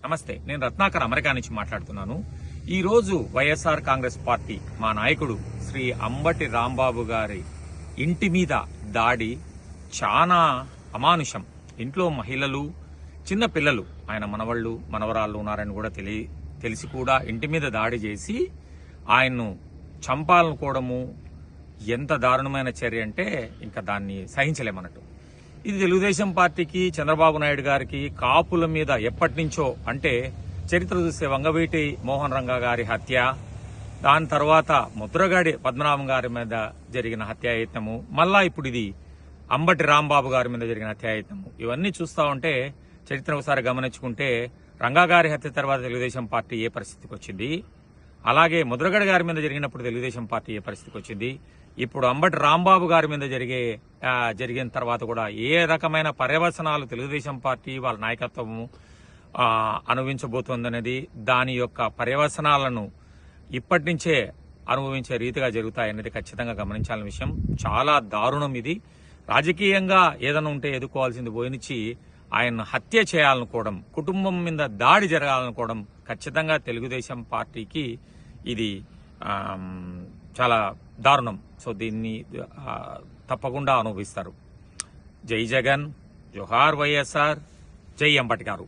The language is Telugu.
నమస్తే, నేను రత్నాకర్ అమెరికా నుంచి మాట్లాడుతున్నాను. ఈ రోజు వైఎస్ఆర్ కాంగ్రెస్ పార్టీ మా నాయకుడు శ్రీ అంబటి రాంబాబు గారి ఇంటి మీద దాడి చాలా అమానుషం. ఇంట్లో మహిళలు, చిన్న పిల్లలు, ఆయన మనవళ్ళు మనవరాళ్ళు ఉన్నారని కూడా తెలిసి కూడా ఇంటి మీద దాడి చేసి ఆయన్ను చంపాలనుకోవడము ఎంత దారుణమైన చర్య అంటే ఇంకా దాన్ని సహించలేమన్నట్టు. ఇది తెలుగుదేశం పార్టీకి, చంద్రబాబు నాయుడు గారికి కాపుల మీద ఎప్పటి నుంచో, అంటే చరిత్ర చూస్తే వంగవీటి మోహన్ రంగా గారి హత్య, దాని తర్వాత ముద్రగడి పద్మనాభం గారి మీద జరిగిన హత్యాయత్నము, మళ్ళా ఇప్పుడు ఇది అంబటి రాంబాబు గారి మీద జరిగిన హత్యాయత్నము, ఇవన్నీ చూస్తా ఉంటే చరిత్ర ఒకసారి గమనించుకుంటే రంగా గారి హత్య తర్వాత తెలుగుదేశం పార్టీ ఏ పరిస్థితికి వచ్చింది, అలాగే ముద్రగడి గారి మీద జరిగినప్పుడు తెలుగుదేశం పార్టీ ఏ పరిస్థితికి వచ్చింది, ఇప్పుడు అంబటి రాంబాబు గారి మీద జరిగిన తర్వాత కూడా ఏ రకమైన పర్యవసనాలు తెలుగుదేశం పార్టీ వాళ్ళ నాయకత్వము అనుభవించబోతోందనేది, దాని యొక్క పర్యవసనాలను ఇప్పటి నుంచే అనుభవించే రీతిగా జరుగుతాయనేది ఖచ్చితంగా గమనించాల్సిన విషయం. చాలా దారుణం ఇది. రాజకీయంగా ఏదైనా ఉంటే ఎదుర్కోవాల్సింది పోయినిచ్చి ఆయన హత్య చేయాలనుకోవడం, కుటుంబం మీద దాడి జరగాలనుకోవడం ఖచ్చితంగా తెలుగుదేశం పార్టీకి ఇది చాలా దారుణం. సో దీన్ని తప్పకుండా అనుభవిస్తారు. జై జగన్, జోహార్ వైఎస్ఆర్, జై అంబటి గారు.